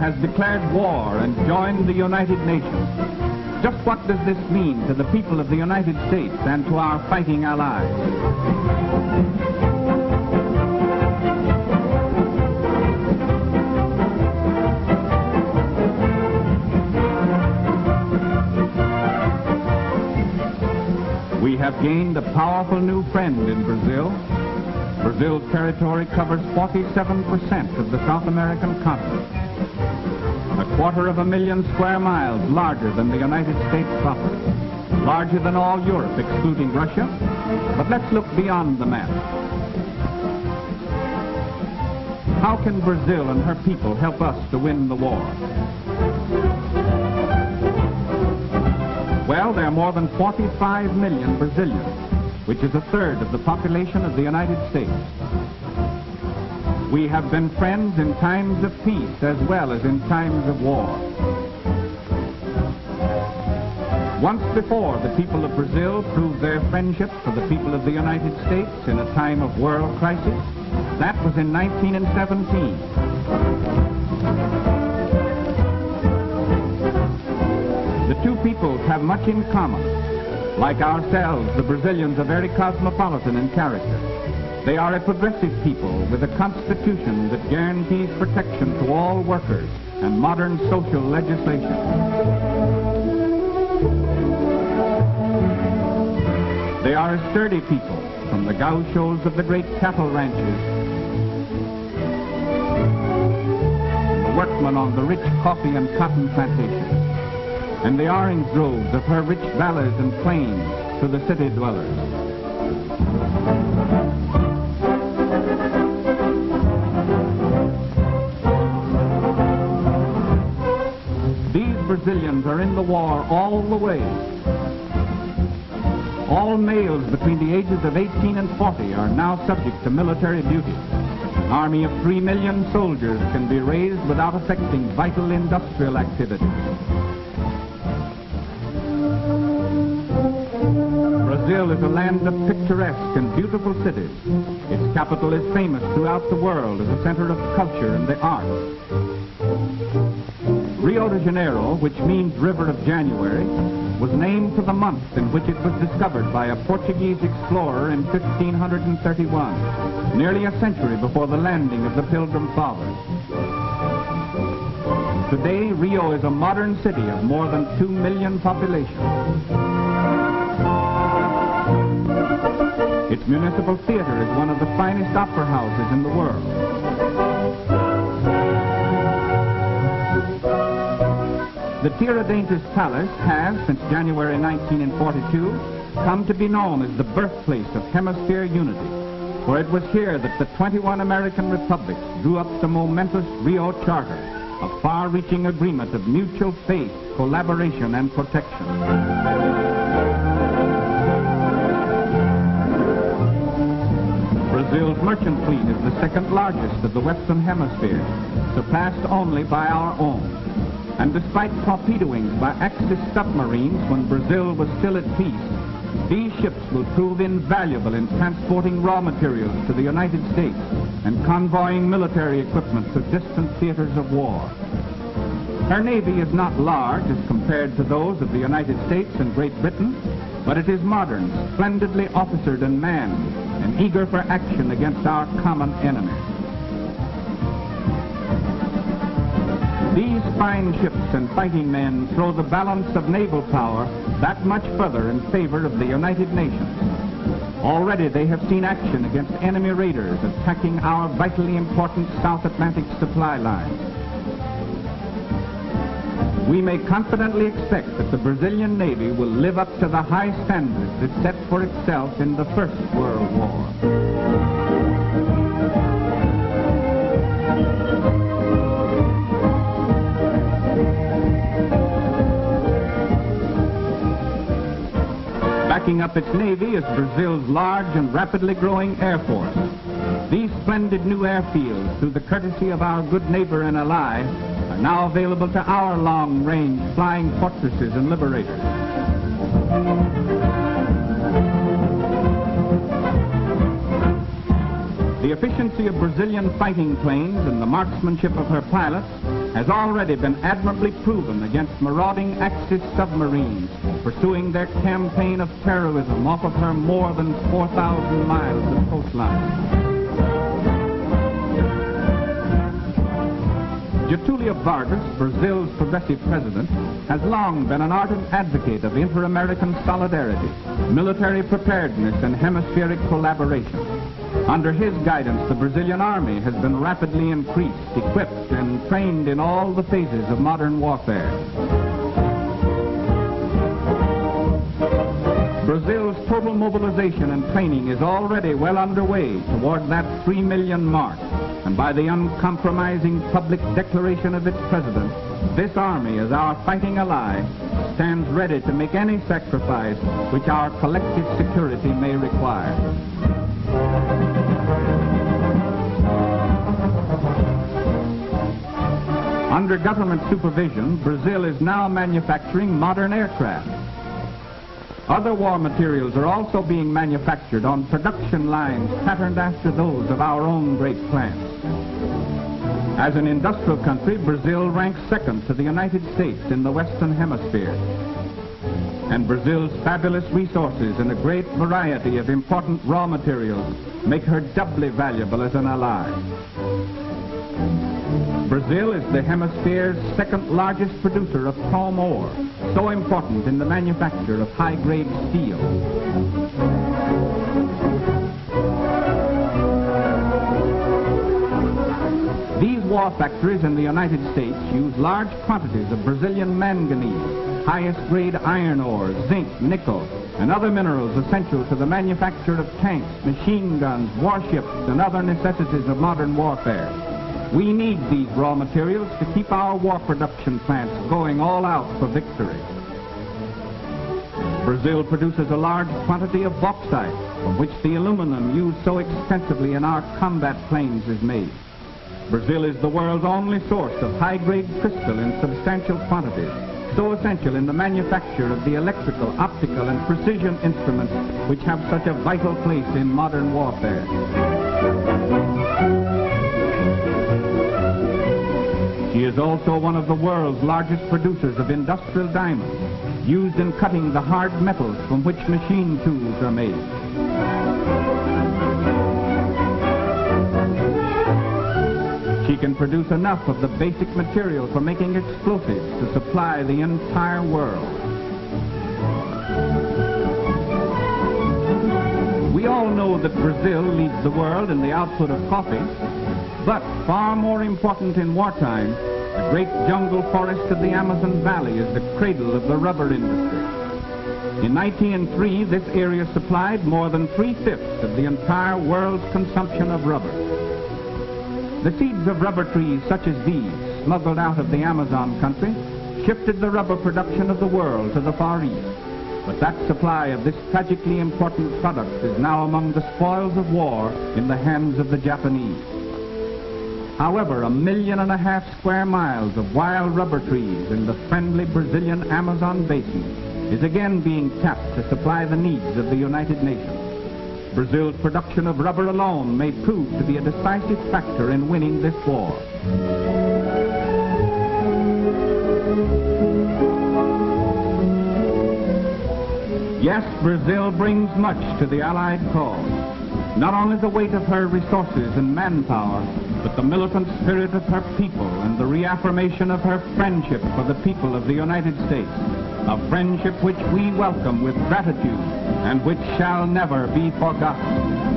has declared war and joined the United Nations. Just what does this mean to the people of the United States and to our fighting allies? We have gained a powerful new friend in Brazil. Brazil's territory covers 47% of the South American continent. 250,000 square miles larger than the United States proper. Larger than all Europe, excluding Russia. But let's look beyond the map. How can Brazil and her people help us to win the war? Well, there are more than 45 million Brazilians, which is a third of the population of the United States. We have been friends in times of peace as well as in times of war. Once before, the people of Brazil proved their friendship for the people of the United States in a time of world crisis. That was in 1917. The two peoples have much in common. Like ourselves, the Brazilians are very cosmopolitan in character. They are a progressive people with a constitution that guarantees protection to all workers and modern social legislation. They are a sturdy people, from the gauchos of the great cattle ranches, the workmen on the rich coffee and cotton plantations, and the orange groves of her rich valleys and plains to the city dwellers. These Brazilians are in the war all the way. All males between the ages of 18 and 40 are now subject to military duty. An army of 3 million soldiers can be raised without affecting vital industrial activity. Brazil is a land of picturesque and beautiful cities. Its capital is famous throughout the world as a center of culture and the arts. Rio de Janeiro, which means River of January, was named for the month in which it was discovered by a Portuguese explorer in 1531, nearly a century before the landing of the Pilgrim Fathers. Today, Rio is a modern city of more than 2 million population. Its municipal theater is one of the finest opera houses in the world. The Tiradentes Palace has, since January 1942, come to be known as the birthplace of Hemisphere unity, for it was here that the 21 American republics drew up the momentous Rio Charter, a far-reaching agreement of mutual faith, collaboration, and protection. Brazil's merchant fleet is the second largest of the Western Hemisphere, surpassed only by our own. And despite torpedoings by Axis submarines when Brazil was still at peace, these ships will prove invaluable in transporting raw materials to the United States and convoying military equipment to distant theaters of war. Her navy is not large as compared to those of the United States and Great Britain, but it is modern, splendidly officered and manned, and eager for action against our common enemy. These fine ships and fighting men throw the balance of naval power that much further in favor of the United Nations. Already they have seen action against enemy raiders attacking our vitally important South Atlantic supply lines. We may confidently expect that the Brazilian Navy will live up to the high standards it set for itself in the First World War. Backing up its navy is Brazil's large and rapidly growing air force. These splendid new airfields, through the courtesy of our good neighbor and ally, are now available to our long-range flying fortresses and liberators. The efficiency of Brazilian fighting planes and the marksmanship of her pilots has already been admirably proven against marauding Axis submarines pursuing their campaign of terrorism off of her more than 4,000 miles of coastline. Getulio Vargas, Brazil's progressive president, has long been an ardent advocate of inter-American solidarity, military preparedness, and hemispheric collaboration. Under his guidance, the Brazilian army has been rapidly increased, equipped, and trained in all the phases of modern warfare. Brazil's total mobilization and training is already well underway toward that 3 million mark. And by the uncompromising public declaration of its president, this army, as our fighting ally, stands ready to make any sacrifice which our collective security may require. Under government supervision, Brazil is now manufacturing modern aircraft. Other war materials are also being manufactured on production lines patterned after those of our own great plants. As an industrial country, Brazil ranks second to the United States in the Western Hemisphere. And Brazil's fabulous resources and a great variety of important raw materials make her doubly valuable as an ally. Brazil is the hemisphere's second largest producer of chrome ore, so important in the manufacture of high-grade steel. These war factories in the United States use large quantities of Brazilian manganese, highest-grade iron ore, zinc, nickel, and other minerals essential to the manufacture of tanks, machine guns, warships, and other necessities of modern warfare. We need these raw materials to keep our war production plants going all out for victory. Brazil produces a large quantity of bauxite, from which the aluminum used so extensively in our combat planes is made. Brazil is the world's only source of high-grade crystal in substantial quantities, so essential in the manufacture of the electrical, optical, and precision instruments which have such a vital place in modern warfare. She is also one of the world's largest producers of industrial diamonds, used in cutting the hard metals from which machine tools are made. She can produce enough of the basic material for making explosives to supply the entire world. We all know that Brazil leads the world in the output of coffee, but far more important in wartime, the great jungle forest of the Amazon Valley is the cradle of the rubber industry. In 1903, this area supplied more than 3/5 of the entire world's consumption of rubber. The seeds of rubber trees such as these, smuggled out of the Amazon country, shifted the rubber production of the world to the Far East. But that supply of this tragically important product is now among the spoils of war in the hands of the Japanese. However, 1.5 million square miles of wild rubber trees in the friendly Brazilian Amazon basin is again being tapped to supply the needs of the United Nations. Brazil's production of rubber alone may prove to be a decisive factor in winning this war. Yes, Brazil brings much to the Allied cause. Not only the weight of her resources and manpower, but the militant spirit of her people and the reaffirmation of her friendship for the people of the United States, a friendship which we welcome with gratitude and which shall never be forgotten.